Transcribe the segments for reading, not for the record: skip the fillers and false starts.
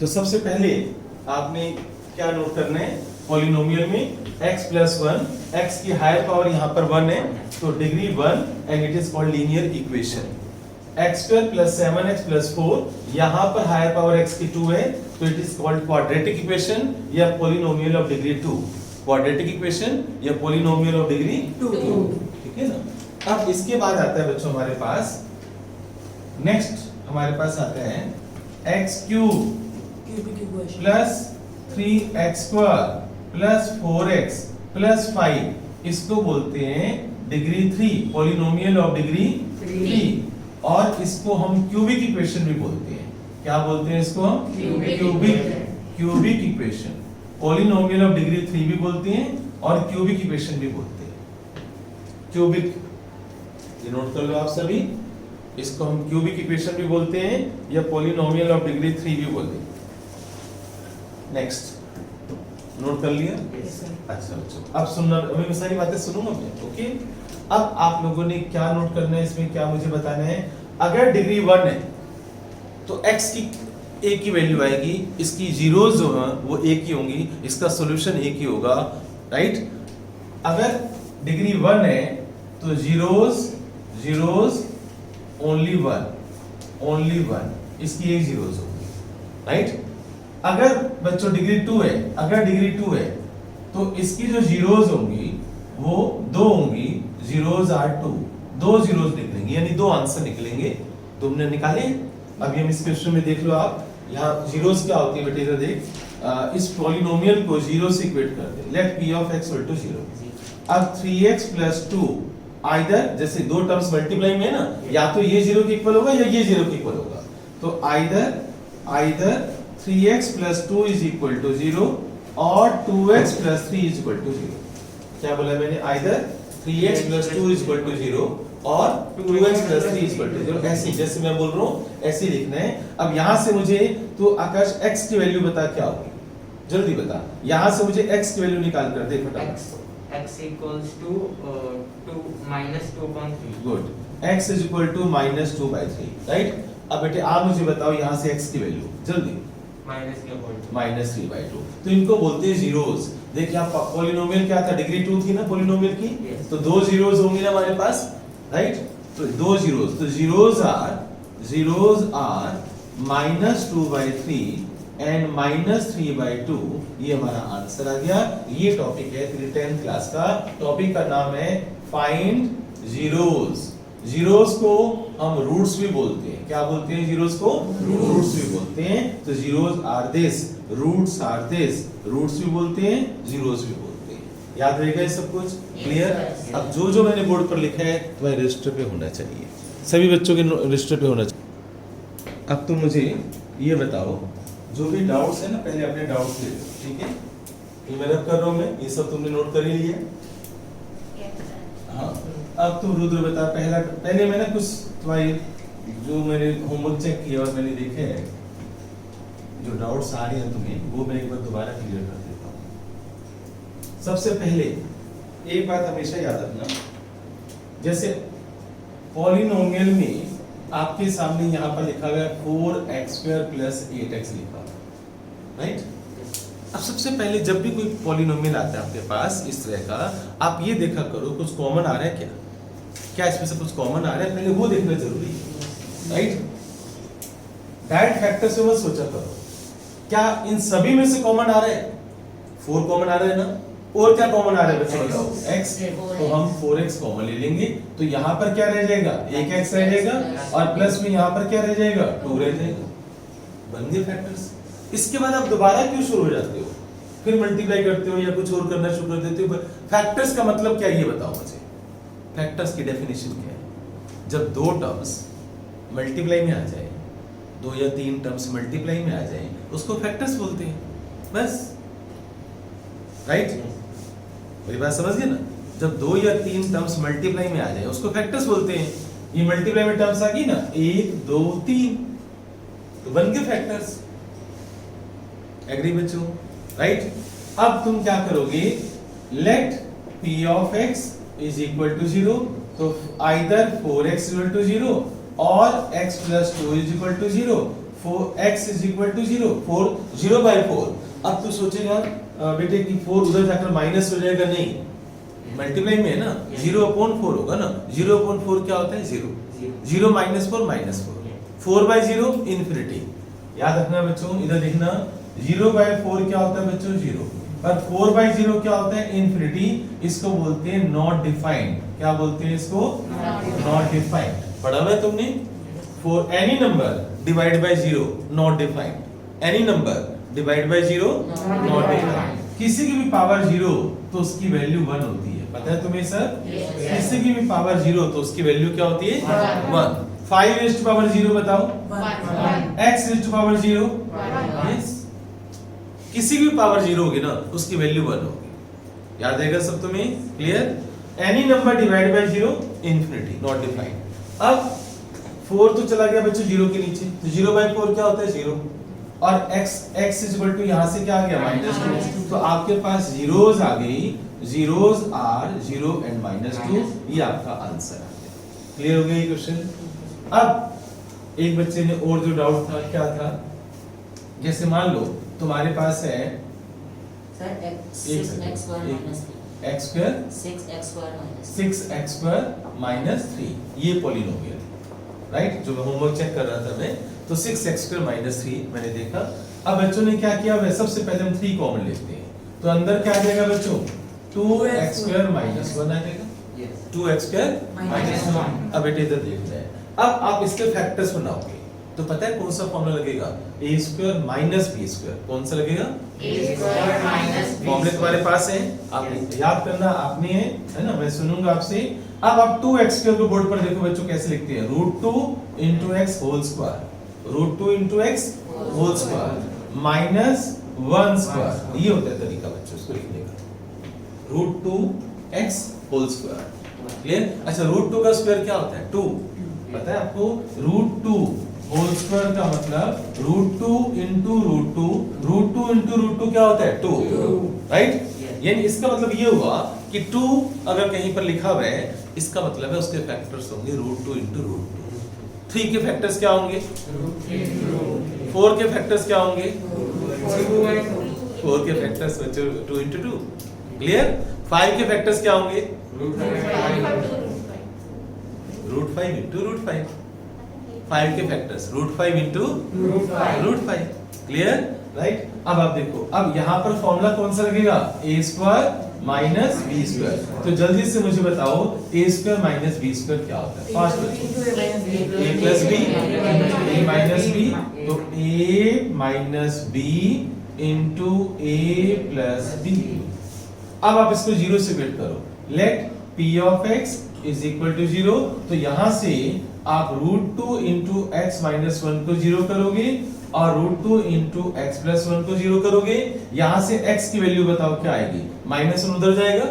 तो सबसे पहले आपने क्या नोट करना है, पॉलिनोमियल में x प्लस 1, x की हायर पावर यहाँ पर 1 है तो degree 1 and it is called linear equation. x square plus 7x plus 4, यहाँ पर हायर पावर x की 2 है तो it is called quadratic equation या polynomial of degree 2। Quadratic equation या पॉलिनोमियल ऑफ डिग्री 2, ठीक है ना। अब इसके बाद आता है बच्चों हमारे पास नेक्स्ट हमारे पास आता है x cube plus 3x square plus 4x plus 5, इसको बोलते हैं डिग्री 3, पॉलिनोमियल ऑफ डिग्री 3। और इसको हम क्यूबिक इक्वेशन भी बोलते हैं। क्या बोलते हैं इसको हम? Cubic equation. Polynomial of degree 3 भी बोलते हैं और क्यूबिक इक्वेशन भी बोलते हैं। क्यूबिक, ये नोट कर लो आप सभी, इसको हम क्यूबिक इक्वेशन भी बोलते हैं या पॉलिनोमियल ऑफ डिग्री 3 भी बोलते हैं। नेक्स्ट नोट कर लिया? अच्छा बच्चों, अब सुनना, मैं सारी बातें सुनूंगा मैं, ओके। अब आप लोगों ने क्या नोट करना है, इसमें क्या मुझे बताना है, अगर डिग्री 1 है तो x की a की वैल्यू आएगी, इसकी जीरोस जो हैं वो a की होंगी, इसका सॉल्यूशन a की होगा, राइट। अगर डिग्री 1 है तो जीरोस ओनली 1, इसकी एक जीरोस होगी, राइट। अगर बच्चों डिग्री 2 है, अगर डिग्री 2 है तो इसकी जो जीरोस होंगी वो 2 होंगी, जीरोस आर 2, 2 जीरोस निकलेंगे, यानी 2 आंसर निकलेंगे। तुमने निकाले? अभी हम इस क्वेश्चन में देख लो आप, यहाँ जीरोस क्या होती है बेटे, इधर देख, इस पॉलिनोमियल को जीरो से इक्वेट कर दे, let p of x equal to 0। अब 3x प्लस 2 आइदर, जैसे दो टर्म्स मल्टीप्लाई में है ना, या तो ये 0 के इक्वल होगा या ये 0 के इक्वल होगा, तो either 3x plus 2 is equal to 0 और 2x plus 3 is equal to 0। क्या बोला मैंने? Either 3x plus 2 is equal to 0 और 2x plus 3 is equal to 0। ऐसे जैसे मैं बोल रहा हूँ ऐसे लिखना है। अब यहाँ से मुझे, तो आकाश x की वैल्यू बता क्या होगी, जल्दी बता। यहाँ से मुझे x की वैल्यू निकाल कर दे फटाफट। x equals to minus 2.3। Good, x is equal to minus 2/3, right. अब बेटे आप मुझे बताओ यहाँ से x की वैल्यू जल्दी। माइनस 3/2। तो इनको बोलते हैं जीरोस। देखिए यहाँ पॉलिनोमियल क्या था, डिग्री 2 थी ना पॉलिनोमियल की, तो 2 जीरोस होंगे ना हमारे पास, राइट। तो 2 जीरोस, तो zeros are minus 2/3 and minus 3/2, ये हमारा आंसर आ गया। ये टॉपिक है तेरी 10th क्लास का, टॉपिक का नाम है फाइंड जीरोस। जीरोस को हम रूट्स भी बोलते हैं। क्या बोलते हैं जीरोस को? रूट्स भी बोलते हैं। तो zeros are this, roots are this, roots भी बोलते हैं, जीरोस भी बोलते हैं। याद रहेगा ये सब कुछ? क्लियर? अब जो मैंने बोर्ड पर लिखा है तुम्हारे रजिस्टर पे होना चाहिए, सभी बच्चों के रजिस्टर पे होना चाहिए। अब तुम मुझे ये बताओ, जो भी डाउट्स है ना, पहले अपने डाउट्स ले लो, ठीक है। ये मैं कर रहा हूँ, मैं ये सब तुमने नोट कर ही लिया। हाँ, अब तुम रुद्र बता, पहले मैंने कुछ तुम्हारी जो मैंने होमवर्क चेक किया और मैंने देखे हैं जो डाउट्स आ रहे हैं तुम्हें, वो मैं एक बार दोबारा क्लियर कर देता हूँ। सबसे पहले एक बात हमेशा याद रखना, जैसे पॉलिनोमियल में आपके सामने यहाँ पर लिखा हुआ है 4x स्क्वायर प्लस 8x लिखा हुआ, राइट। अब सबसे पहले जब भी कोई पॉलिनोमियल आता है आपके पास इस तरह का, आप ये देखा करो कुछ कॉमन आ रहा है क्या इसमें से कुछ कॉमन आ रहा है, पहले वो देखना जरूरी है, राइट। डायरेक्ट फैक्टर से मत सोचा करो, क्या इन सभी में से कॉमन आ रहा है? 4 कॉमन आ रहा है ना, और क्या कॉमन आ रहा है बच्चों बताओ? x, तो हम 4x कॉमन ले लेंगे, तो यहाँ पर क्या रह जाएगा? 1x रह जाएगा, और प्लस में यहाँ पर क्या रह जाएगा? 2 रह जाएगा। बन गए फैक्टर्स। इसके बाद आप दोबारा क्यों शुरू हो जाते हो, फिर मल्टीप्लाई करते हो या कुछ और करना शुरू कर देते हो? फैक्टर्स का मतलब क्या, ये बताओ मुझे। फैक्टर्स की डेफिनेशन क्या है? जब 2 टर्म्स मल्टीप्लाई में आ जाए, 2 या 3 टर्म्स मल्टीप्लाई में आ जाए, उसको फैक्टर्स बोलते हैं, बस, राइट। मेरी बात समझ गए ना? जब 2 या 3 टर्म्स मल्टीप्लाई में आ जाए उसको फैक्टर्स बोलते हैं। ये मल्टीप्लाई में टर्म्स आ गई ना, 1 2 3, तो बन गए फैक्टर्स। एग्री बच्चों, राइट। अब तुम क्या करोगे, let p of x is equal to 0, तो आइदर 4x इक्वल टू 0 और x plus 2 is equal to 0। 4x is equal to 0, 4 0 by 4। अब तू सोचेगा बेटे कि 4 उधर जाकर माइनस हो जाएगा, नहीं, मल्टीप्लाई में है ना, 0/4 होगा ना। 0/4 क्या होता है? 0। 0 - 4 -4, 4/0 इन्फिनिटी। याद रखना बच्चों, इधर देखना 0/4 क्या होता है बच्चों? 0, और 4/0 क्या होता है? इन्फिनिटी। इसको बोलते हैं नॉट डिफाइंड। क्या बोलते हैं इसको? Not defined. पढ़ा हुआ है तुमने? For any number divide by 0 not defined. Any number divide by 0 not defined. किसी की भी पावर 0 तो उसकी वैल्यू 1 होती है, पता है तुम्हें सर? किसी की भी पावर 0 तो उसकी वैल्यू क्या होती है? 1। 5 raised to power 0 बताओ? 1। x raised to power 0? Yes. किसी की पावर 0 होगी ना, उसकी वैल्यू 1 होगी। याद रहेगा सब तुम्हें? Clear? Any number divide by 0 infinity, not defined. अब 4 तो चला गया बच्चों 0 के नीचे, तो 0/4 क्या होता है? 0, और x इज इक्वल टू यहां से क्या आ गया? -2। तो आपके पास जीरोस आ गई। Zeros are 0 and -2। ये आपका आंसर आ गया। क्लियर हो गया ये क्वेश्चन? अब एक बच्चे ने और जो डाउट था, क्या था? जैसे मान लो तुम्हारे पास है sir x square minus 3 x square 6x square minus 3, ये पॉलिनोमियल, राइट? जो मैं होमवर्क चेक कर रहा था मैं, तो 6x स्क्वायर माइनस 3 मैंने देखा। अब बच्चों ने क्या किया? वह सबसे पहले हम 3 कॉमन लेते हैं, तो अंदर क्या आ जाएगा बच्चों? 2x स्क्वायर माइनस 1 आ जाएगा। 2x square minus 1। अब बेटे इधर देख रहे हैं, अब आप इसके फैक्टर्स बनाओगे तो पता है कौन सा फॉर्मूला लगेगा? a square minus b square. कौन सा लगेगा? a स्क्वायर माइनस फॉर्मूले तुम्हारे पास है, आप याद करना आपने है ना, मैं सुनूंगा आपसे। अब आप 2x स्क्वायर को बोर्ड पर देखो बच्चों कैसे लिखते हैं? √2 * x whole square, √2 * x whole square minus 1 square. ये होता है तरीका बच्चों इसको लिखने का, √2x होल स्क्वायर। क्लियर? अच्छा, √2 का स्क्वायर क्या होता है? 2। पता है आपको? √2 होल स्क्वायर का मतलब √2 * √2 क्या होता है? 2, राइट? यानी इसका मतलब ये हुआ कि 2 अगर कहीं पर लिखा हुआ है, इसका मतलब है उसके फैक्टर्स होंगे √2 * √2। 3 के फैक्टर्स क्या होंगे? 4 के फैक्टर्स क्या होंगे? 4 के फैक्टर्स बच्चों 2 * 2। क्लियर? 5 के फैक्टर्स क्या होंगे? √5 * √5। 5 के फैक्टर्स √5 * √5। क्लियर? राइट? अब आप देखो, अब यहाँ पर फॉर्मूला कौन सा लगेगा? a square minus b square. तो जल्दी से मुझे बताओ a square minus b square क्या होता है? फास्ट बच्चों, a plus b, a minus b, तो a minus b into a plus b। अब आप इसको 0 से वेट करो। Let p of x is equal to 0, तो यहां से आप √2 * x माइनस 1 को 0 करोगे और √2 * x प्लस 1 को 0 करोगे। यहां से x की वैल्यू बताओ क्या आएगी? -1 उधर जाएगा,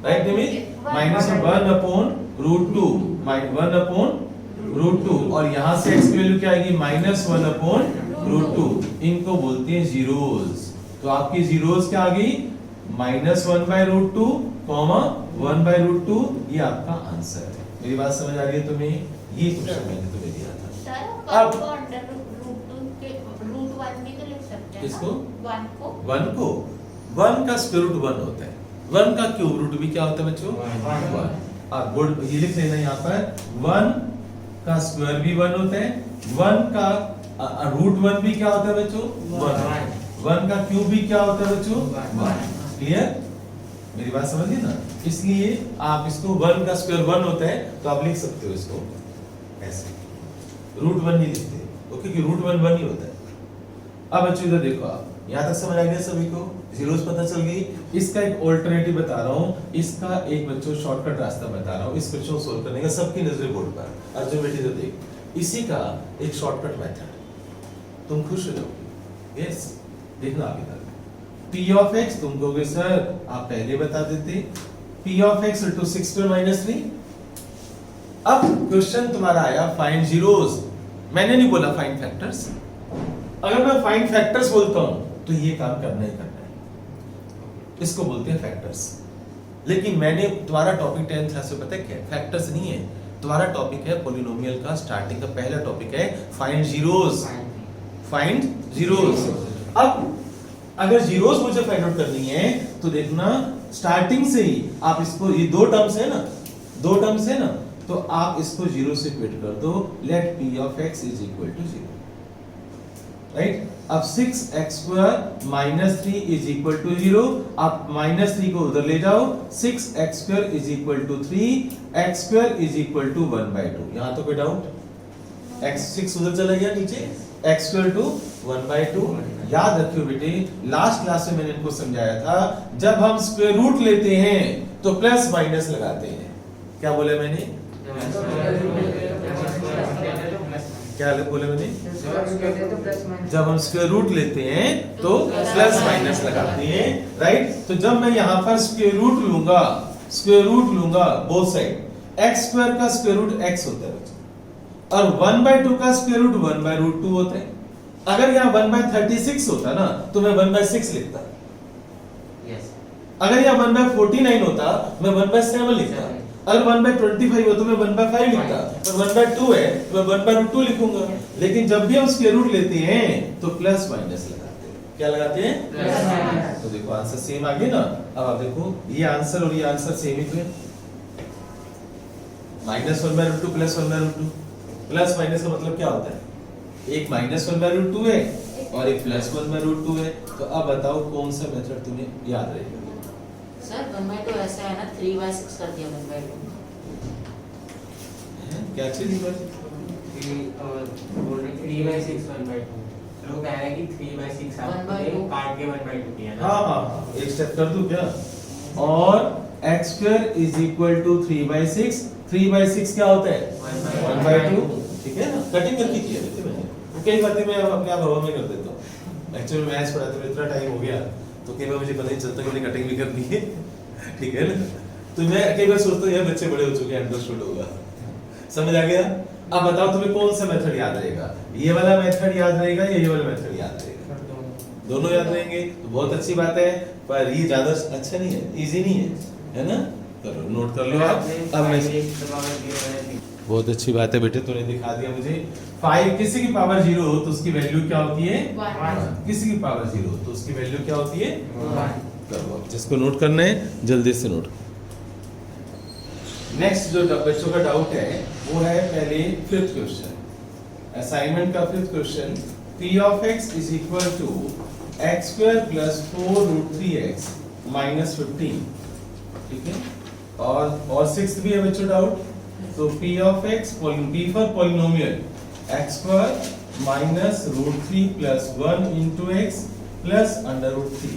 राइट निमित? -1/√2, 1/√2, और यहां से x की वैल्यू क्या आएगी? -1/√2। इनको बोलते हैं जीरोस। तो आपकी जीरोस क्या आ गई? -1/√2, 1/√2। ये आपका आंसर है। मेरी बात समझ आ रही है तुम्हें? ये क्वेश्चन मैंने तुम्हें दिया था। सर अब 1 को अंडर √2 के √1 भी तो लिख सकते हैं। किसको? 1 को 1 का स्क्वायर रूट 1 होता है। 1 का क्यूब रूट भी क्या होता है बच्चों? 1। आप बोर्ड ये लिख लेना यहाँ पर, 1 का स्क्वायर भी 1 होता है, 1 का √1 भी क्या होता है बच्चों? 1। 1 का क्यूब भी क्या होता है बच्चों? 1। क्लियर? मेरी बात समझिए ना? इसलिए आप इसको 1 का स्क्वायर 1 होता है, तो आप लिख सकते हो इसको ऐसे, √1 नहीं लिखते, ओके? कि √1 1 ही होता है। अब बच्चों इधर देखो, आप यहाँ तक समझ आ गया सभी को? जीरोस पता चल गई। इसका एक ऑल्टरनेटिव बता रहा हूँ, इसका एक बच्चों शॉर्टकट रास्ता बता रहा हूँ इस क्वेश्चन को सोल्व करने का, सबकी नजरें बोर्ड पर। अर्जुन बेटी तो देख, इसी का एक शॉर्टकट मेथड, तुम खुश हो जाओगे। यस, देखना आप इधर, p ऑफ x तुम कहोगे सर आप पहले बता देते, p ऑफ x * 6² - 3। अब क्वेश्चन तुम्हारा आया फाइंड जीरोस, मैंने नहीं बोला फाइंड फैक्टर्स। अगर मैं फाइंड फैक्टर्स बोलता हूं तो ये काम करना ही करना है, इसको बोलते हैं फैक्टर्स। लेकिन मैंने तुम्हारा टॉपिक 10th क्लास में पता है क्या? फैक्टर्स नहीं है, तुम्हारा टॉपिक है पॉलिनोमियल का। स्टार्टिंग का पहला टॉपिक है फाइंड जीरोस। Find zeros. अब अगर जीरोस मुझे फाइंड आउट करनी है तो देखना स्टार्टिंग से ही आप इसको, ये दो टर्म्स है ना, दो टर्म्स है ना, तो आप इसको जीरो से क्विट कर दो। Let p of x is equal to 0, right. अब 6x² minus 3 is equal to 0, आप माइनस 3 को उधर ले जाओ, 6x² is equal to 3, x² is equal to 1/2। यहां तो कोई डाउट? x6 उधर चला गया नीचे, x² टू 1/2। याद रखियो बेटे, लास्ट क्लास में मैंने इनको समझाया था, जब हम स्क्वायर रूट लेते हैं तो प्लस माइनस लगाते हैं। क्या बोले मैंने? क्या बोले मैंने? जब हम स्क्वायर रूट लेते हैं तो प्लस माइनस लगाते हैं, राइट। तो जब मैं यहाँ पर स्क्वायर रूट लूंगा बोथ साइड, x² का स्क्वायर रूट x होता है और 1/2 का स्क्वायर रूट 1/√2 होता है। अगर यहाँ 1/36 होता ना तो मैं 1/6 लिखता, अगर यहाँ 1/49 होता मैं 1/7 लिखता, अगर 1/25 हो तो मैं 1/5 लिखता, और 1/2 है तो मैं 1/√2 लिखूंगा। लेकिन जब भी हम स्क्वायर रूट लेते हैं तो प्लस माइनस लगाते हैं। क्या लगाते हैं? Plus minus. तो देखो आंसर सेम आ गया ना। अब आप देखो ये आंसर और ये आंसर सेम ही तो है, -1/√2 प्लस 1/√2। प्लस माइनस का मतलब क्या होता है? एक -1/√2 है और एक +1/√2 है। तो अब बताओ कौन सा मेथड तुम्हें याद रहेगा? सर 1/2 ऐसा है ना, 3/6 कर दिया 1/2। क्या चीज है? 3/6 1/2। लोग कह रहे हैं कि 3/6 आपने काट के 1/2 किया ना। हाँ, एक स्टेप कर दूं क्या? और x² इज इक्वल टू 3/6। 3/6 क्या होता है? 1/2। ठीक है ना? कटिंग करके किया देखिए मैंने। तो कई बातें मैं अपने आप हवा में कर देता हूँ। एक्चुअली मैथ्स पढ़ाते हुए इतना टाइम हो गया तो कई बार मुझे पता नहीं चलता कि मैंने कटिंग भी कर दी है। ठीक है ना? तो मैं कई बार सोचता हूँ यार बच्चे बड़े हो चुके हैं, अंडरस्टूड होगा, समझ आ गया। अब बताओ तुम्हें कौन सा मेथड याद रहेगा? ये वाला मेथड याद रहेगा या ये वाला मेथड याद रहेगा? दोनों याद रहेंगे तो बहुत अच्छी बात है, पर ये ज्यादा अच्छा नहीं है, इजी नहीं है ना? चलो नोट कर लो आप। अब मैं बहुत अच्छी बात है बेटे, तूने दिखा दिया मुझे। 5 किसी की पावर 0 हो तो उसकी वैल्यू क्या होती है? 1। किसी की पावर 0 हो तो उसकी वैल्यू क्या होती है? 1। करो, जिसको नोट करना है जल्दी से नोट। नेक्स्ट जो बच्चों का डाउट है वो है पहले 5th क्वेश्चन, असाइनमेंट का 5th question. p of x is equal to x² plus 4√3x minus 15। ठीक है, और 6th भी है बच्चों डाउट। तो p of x, p for polynomial, x² minus √3 plus 1 into x plus √3।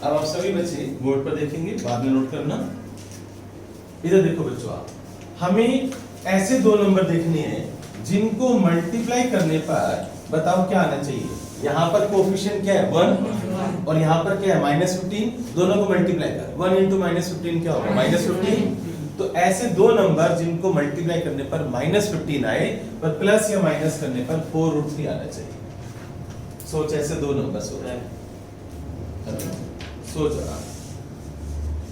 अब आप सभी बच्चे बोर्ड पर देखेंगे, बाद में नोट करना। इधर देखो बच्चों, आप हमें ऐसे दो नंबर देखने हैं जिनको मल्टीप्लाई करने पर बताओ क्या आना चाहिए। यहाँ पर कोफिशिएंट क्या है? 1, और यहाँ पर क्या है? -15। दोनों को मल्टीप्लाई कर, 1 into -15 क्या होगा? -15। तो ऐसे दो नंबर जिनको मल्टीप्लाई करने पर -15 आए, पर प्लस या माइनस करने पर 4√3 आना चाहिए। सोच, ऐसे दो नंबर सोच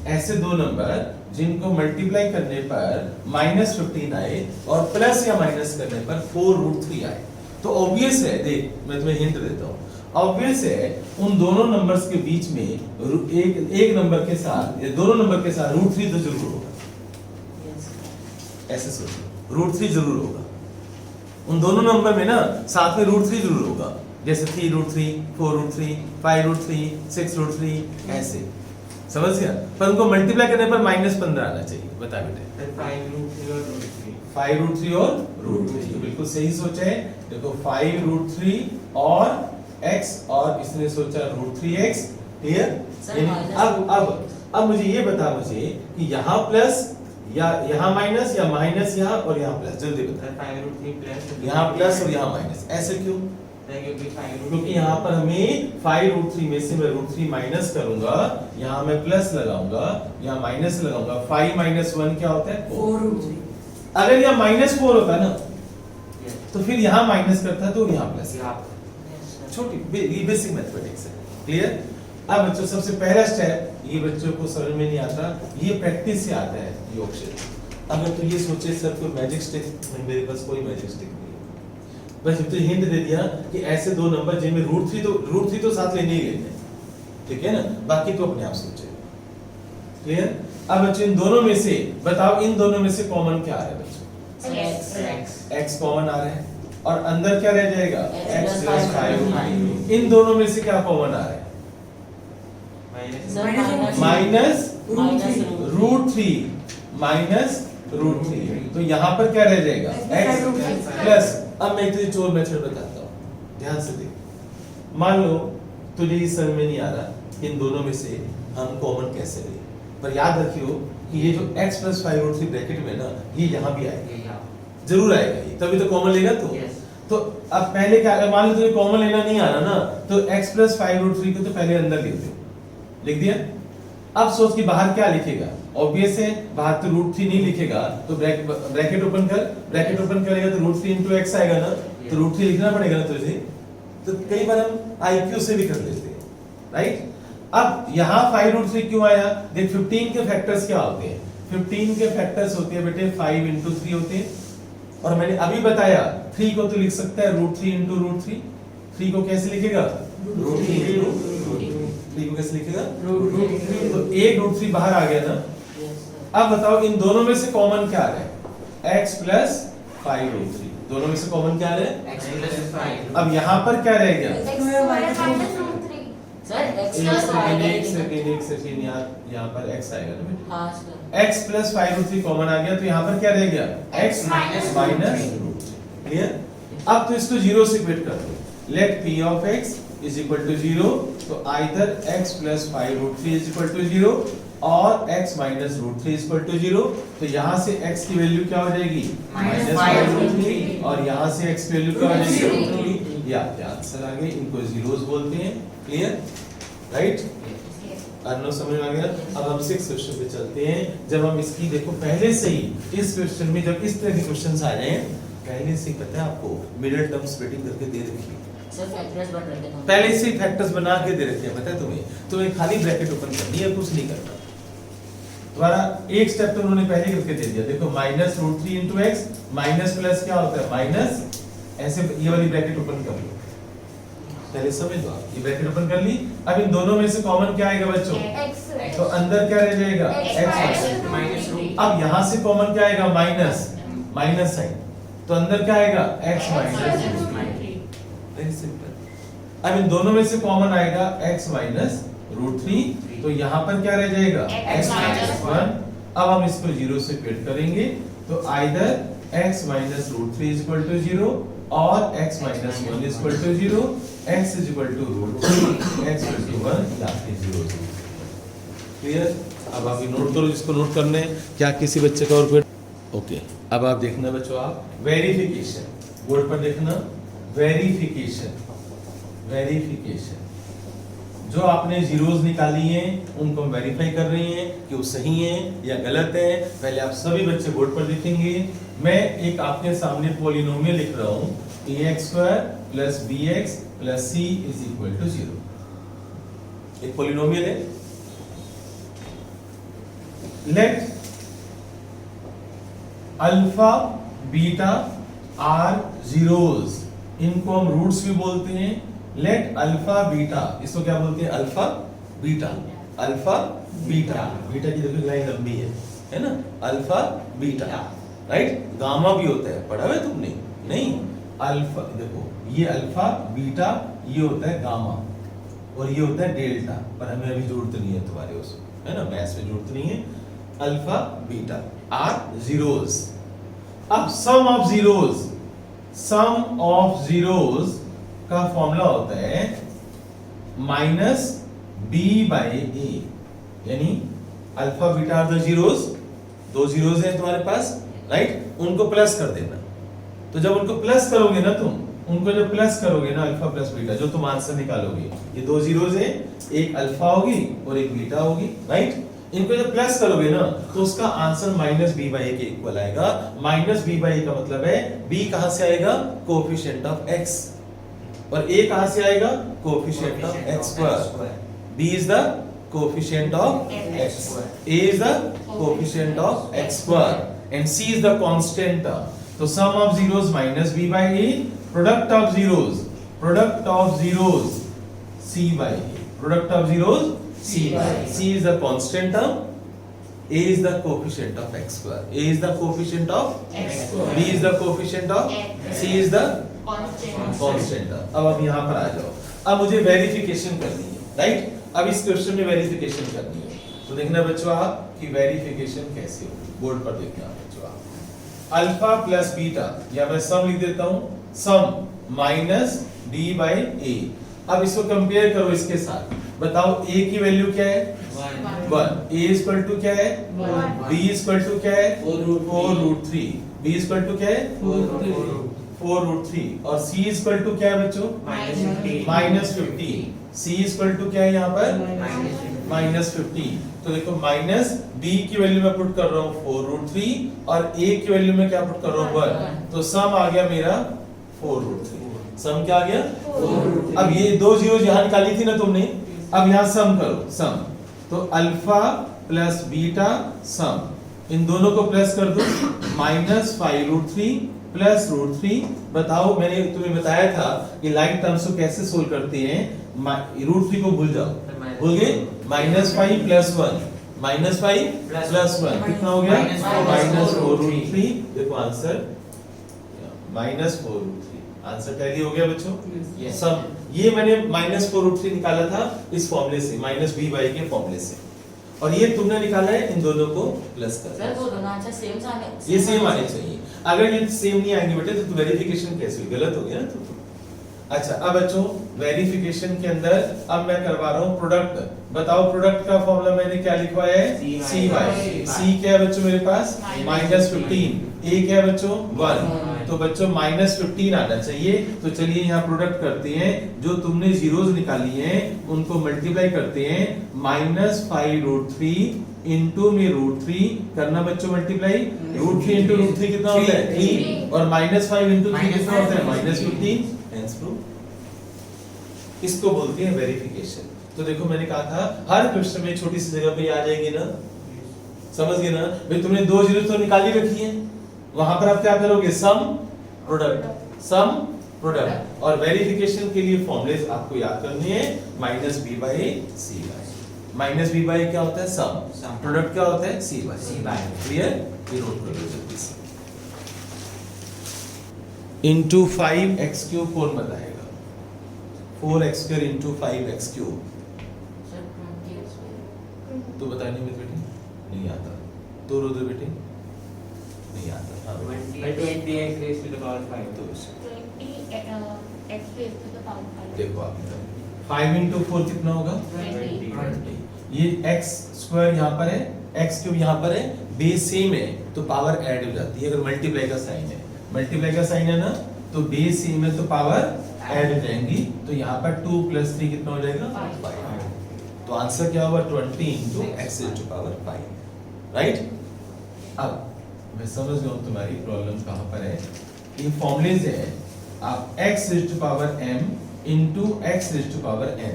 ऐसे दो नंबर जिनको मल्टीप्लाई करने पर -15 आए और प्लस या माइनस करने पर 4√3 आए। तो ऑब्वियस है, देख मैं तुम्हें हिंट देता हूँ, ऑब्वियस है उन दोनों नंबर्स के बीच में एक नंबर के साथ या दोनों नंबर के साथ √3 तो जरूर होगा। ऐसे सोचो, √3 जरूर होगा उन दोनों नंबर में ना, साथ में √3 जरूर होगा। जैसे 3√3, 4√3, 5√3, 6√3, ऐसे समझ गया। पर उनको मल्टीप्लाई करने पर -15 आना चाहिए। बता बेटे, 5√3 और √3 तो बिल्कुल सही सोचा है। देखो 5√3 और x, और इसने सोचा √3x। क्लियर? अब मुझे ये बता मुझे कि यहाँ प्लस या यहाँ माइनस या माइनस यहाँ और यहाँ प्लस, जल्दी बता। 5√3 प्लस, यहाँ प्लस और यहाँ माइनस, ऐसे क्यों? क्योंकि यहाँ पर हमें 5√3 में से मैं √3 माइनस करूंगा, यहाँ मैं प्लस लगाऊंगा, यहाँ माइनस लगाऊंगा। 5 - 1 क्या होता है? 4√3। अगर यहाँ -4 होता ना तो फिर यहाँ माइनस करता तो यहाँ प्लस। छोटी बेसिक मैथमेटिक्स है। क्लियर? अब बच्चों सबसे पहला स्टेप, ये बच्चों को समझ में नहीं आता, ये प्रैक्टिस से आता है योगक्षेत्र। अगर तो ये सोचे सर कोई मैजिक स्टिक, मेरे पास कोई मैजिक स्टिक नहीं है। बस तो हिंट दे दिया कि ऐसे दो नंबर जिनमें रूट थ्री तो साथ लेने ही लेने, ठीक है ना, बाकी तो अपने आप सोचे। क्लियर? अब बच्चों इन दोनों में से बताओ, इन दोनों में से कॉमन क्या आ रहा है बच्चों? x कॉमन आ रहा है और अंदर क्या रह जाएगा? x plus 5। इन दोनों में से क्या कॉमन आ रहा है? Minus root three minus root three, तो यहाँ पर क्या रह जाएगा? x plus. अब मैं तुझे चोर मेथड बताता हूँ, ध्यान से देख। मान लो तुझे ये समझ में नहीं आ रहा इन दोनों में से हम कॉमन कैसे लें, पर याद रखियो कि ये जो x प्लस 5 रूट 3 ब्रैकेट में ना, ये यहाँ भी आएगा, जरूर आएगा ये, तभी तो कॉमन लेगा तू। तो अब पहले क्या, मान लो तुझे कॉमन लेना नहीं आ रहा ना, तो x प्लस 5 रूट 3 को तो पहले अंदर लिख दो, लिख दिया। अब सोच कि बाहर क्या लिखेगा? ऑब्वियस है, बाहर तो रूट 3 नहीं लिखेगा, तो ब्रैकेट ओपन कर, ब्रैकेट ओपन करेगा तो रूट 3 into x आएगा ना, तो रूट 3 लिखना पड़ेगा ना तुझे। तो कई बार हम IQ से भी कर लेते हैं, राइट? अब यहाँ 5 रूट 3 क्यों आया? देख 15 के फैक्टर्स क्या होते हैं? 15 के फैक्टर्स होते हैं बेटे 5 into 3 होते हैं, और मैंने अभी बताया 3 को तो लिख सकता है रूट 3 into रूट 3। 3 को कैसे लिखेगा? रूट 3 into 3 को कैसे लिखेगा? रूट 3। तो एक रूट 3 बाहर आ गया ना। अब बताओ इन दोनों में से कॉमन क्या आ रहा है? x प्लस 5 रूट 3, दोनों में से कॉमन क्या आ रहा है? x plus 5। अब यहाँ पर क्या रह गया? एक सेकंड यहाँ पर x आएगा ना बेटा, हाँ sir. x plus 5 root 3 common आ गया, तो यहाँ पर क्या रह गया? x minus root 3। क्लियर? अब तो इसको जीरो से इक्वेट कर दो, let p of x is equal to 0, तो either x plus 5 root 3 is equal to 0 और x minus root 3 is equal to 0। तो यहाँ से x की वैल्यू क्या हो जाएगी? माइनस 5 रूट 3, और यहाँ से x की वैल्यू क्या हो जाएगी? रूट 3। या आंसर आ गए, इनको जीरोस बोलते हैं। क्लियर? राइट? अर्नो समझ में आ गया? अब हम 6 क्वेश्चन पे चलते हैं। जब हम इसकी देखो पहले से ही इस क्वेश्चन में जब इस तरह के क्वेश्चंस आ जाएं, पहले से ही पता है आपको मिडिल टर्म स्प्लिटिंग करके दे रखी है, सर फैक्टर्स बन रखे थे पहले से ही फैक्टर्स बना के दे रखे हैं, पता है तुम्हें खाली ब्रैकेट ओपन करनी है, कुछ नहीं करना। तुम्हारा एक स्टेप तो उन्होंने पहले करके दे दिया। देखो minus root 3 into x, minus plus क्या होता है? माइनस, ऐसे ये वाली ब्रैकेट ओपन कर लो, पहले समझ लो आप। ये ब्रैकेट ओपन कर ली। अब इन दोनों में से कॉमन क्या आएगा बच्चों? तो अंदर क्या रह जाएगा? x minus root. अब यहाँ से कॉमन क्या आएगा? माइनस साइन, तो अंदर क्या आएगा? x minus. Very simple. अब इन दोनों में से कॉमन आएगा x माइनस रूट 3, तो यहाँ पर क्या रह जाएगा? x minus 1। अब हम इसको 0 से इक्वेट करेंगे, तो either x minus root 3 is equal to 0 और x minus 1 is equal to 0, x is equal to root 3, x equal to 1 या फिर 0। क्लियर? अब आप ये नोट करो जिसको नोट करने हैं। क्या किसी बच्चे का और कोई? ओके, अब आप देखना बच्चों, आप वेरिफिकेशन बोर्ड पर देखना। वेरिफिकेशन जो आपने जीरोस निकाली हैं उनको हम वेरीफाई कर रही हैं कि वो सही हैं या गलत है। पहले आप सभी बच्चे बोर्ड पर लिखेंगे। मैं एक आपके सामने पॉलिनोमियल लिख रहा हूँ, ax² plus bx plus c is equal to 0। एक पॉलिनोमियल है। Let alpha beta are zeros, इनको हम रूट्स भी बोलते हैं। लेट अल्फा बीटा, इसको क्या बोलते हैं? Alpha beta. बीटा की देखो लाइन लंबी है ना? Alpha beta, right? गामा भी होता है, पढ़ा है तुमने? नहीं, अल्फा देखो, ये अल्फा बीटा, ये होता है गामा, और ये होता है डेल्टा, पर हमें अभी जरूरत नहीं है तुम्हारे उस, है ना, मैथ्स में जरूरत नहीं है। Alpha beta are zeros. अब सम ऑफ जीरोस का फॉर्मूला होता है माइनस बी बाई ए, यानी alpha beta are the zeros, दो जीरोस हैं तुम्हारे पास, राइट? उनको प्लस कर देना। तो जब उनको प्लस करोगे ना तुम, उनको जब प्लस करोगे ना अल्फा प्लस बीटा, जो तुम आंसर निकालोगे, ये दो जीरोस हैं, एक अल्फा होगी और एक बीटा होगी, राइट? इनको जब प्लस करोगे ना तो उसका आंसर माइनस बी बाई ए के इक्वल आएगा। माइनस बी बाई ए का मतलब है बी कहां से आएगा? कोएफिशिएंट ऑफ एक्स, और ए कहां से आएगा? Coefficient of x square. B is the coefficient of x, a is the coefficient of x square, and c is the constant term. तो sum of zeros minus b by a product of zeros c by a, product of zeros c by a. C is the constant term, a is the coefficient of x square, a is the coefficient of X square. b is the coefficient of X. c is the Constant. Constant term. अब आप यहाँ पर आ जाओ, अब मुझे verification करनी है, right? अब इस क्वेश्चन में वेरिफिकेशन करनी है, तो देखना बच्चों आप कि वेरिफिकेशन कैसे होगी, बोर्ड पर देखना बच्चों आप। अल्फा प्लस बीटा, या मैं सम लिख देता हूँ, सम माइनस डी बाई ए। अब इसको कंपेयर करो इसके साथ, बताओ a की वैल्यू क्या है? 1। a इक्वल टू क्या है? 1। b इक्वल टू क्या है? 4√3। b इक्वल टू क्या है? 4√3। और c इक्वल टू क्या है बच्चों? -15। c इक्वल टू क्या है यहाँ पर? -15। तो देखो माइनस b की वैल्यू में पुट कर रहा हूँ 4√3 और a की वैल्यू में क्या पुट कर रहा हूँ? 1। तो सम आ गया मेरा 4√3। सम क्या आ गया? 4√3। अब ये दो जीरो यहाँ निकाली थी ना तुमने, अब यहाँ सम करो, सम। तो अल्फा प्लस बीटा सम, इन दोनों को प्लस कर दो, -5√3 प्लस √3। बताओ, मैंने तुम्हें बताया था कि लाइक टर्म्स को कैसे सोल्व करते हैं। √3 को भूल जाओ, भूल गए? -5 प्लस 1, -5 प्लस 1 कितना हो गया? -4√3। देखो आंसर -4√3, आंसर टैली हो गया बच्चों। Yes. सब ये मैंने -4√3 निकाला था इस फॉर्मूले से, -b/a के फॉर्मूले से, और ये तुमने निकाला है इन दोनों को प्लस कर। सर वो दोनों आंसर सेम आने, ये सेम आने चाहिए। अगर ये सेम नहीं आएंगे बेटे तो वेरिफिकेशन कैसे हुई? गलत हो गया ना। तो अच्छा, अब बच्चों वेरिफिकेशन के अंदर अब मैं करवा रहा हूँ प्रोडक्ट। बताओ प्रोडक्ट का फॉर्मूला मैंने क्या लिखवा है? c बाय c क्या है बच्चों मेरे पास? -15। a क्या है बच्चों? 1। तो बच्चों -15 आना चाहिए। तो चलिए यहाँ प्रोडक्ट करते हैं, जो तुमने जीरोस निकाली हैं उनको मल्टीप्लाई करते हैं। -5√3 इंटू में √3 करना बच्चों मल्टीप्लाई। √3 इंटू √3 कितना होता है? 3। और -5 इंटू 3 कितना होता है? -15। Hence proof. इसको बोलते हैं वेरिफिकेशन। तो देखो मैंने कहा था हर क्वेश्चन में छोटी सी जगह पे आ जाएगी ना, समझ गए ना भाई? तुमने दो जीरो तो निकाली रखी है, वहां पर आप क्या करोगे? Some product, some product. और वेरिफिकेशन के लिए फॉर्मूले आपको याद करने हैं, -b/c। -b/a क्या होता है? सम। प्रोडक्ट क्या होता है? c/a। क्लियर? ये नोट कर लो जल्दी से। इंटू 5x³ कौन बताएगा? 4x² into 5x³। सर 20 तो बताने में बेटे नहीं आता, दो रो दो बेटे, नहीं आता। हाँ, 20x raised to the power 5। तो इसे 20x raised to the power 5। देखो आप इधर 5 इंटू 4 कितना होगा? 20। ये x² यहाँ पर है, x³ यहाँ पर है, बेस सेम है तो पावर ऐड हो जाती है। अगर मल्टीप्लाई का साइन है, मल्टीप्लाई का साइन है ना, तो बेस सेम है तो पावर ऐड हो जाएंगी। तो यहाँ पर 2 + 3 कितना हो जाएगा? 5। तो आंसर क्या होगा? 20 into x raised to power 5, right? अब मैं समझ गया हूँ तुम्हारी प्रॉब्लम कहाँ पर है। ये फॉर्मूलेज है, आप x raised to power m into x raised to power n,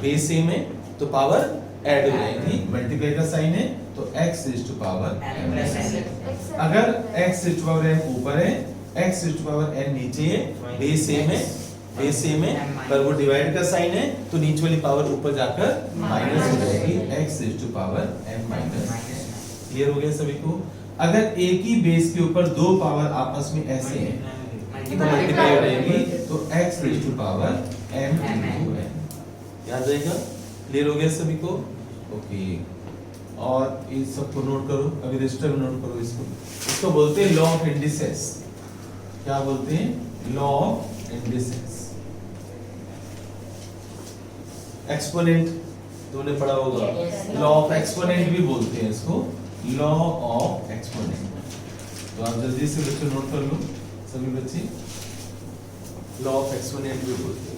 base same है तो पावर ऐड हो जाएगी। मल्टीप्लाई का साइन है तो x raised to power m। अगर x raised to power n ऊपर है, x raised to power n नीचे है, बेस सेम है, बेस सेम है, पर वो डिवाइड का साइन है तो नीचे वाली पावर ऊपर जाकर माइनस हो जाएगी, x raised to power m minus. Clear हो गया सभी को? अगर एक ही बेस के ऊपर दो पावर आपस में ऐसे हैं तो मल्टीप्लाई हो जाएगी, तो x raised to power m into n। याद रहेगा? क्लियर हो गया सभी को? ओके। और इस सबको नोट करो, अभी रजिस्टर में नोट करो इसको। इसको बोलते हैं लॉ ऑफ इंडिसेस। क्या बोलते हैं? Law of indices. एक्सपोनेंट तुमने पढ़ा होगा, लॉ ऑफ एक्सपोनेंट भी बोलते हैं इसको, लॉ ऑफ एक्सपोनेंट। तो आप जल्दी से बच्चों नोट कर लो सभी बच्चे, लॉ ऑफ एक्सपोनेंट भी बोलते हैं।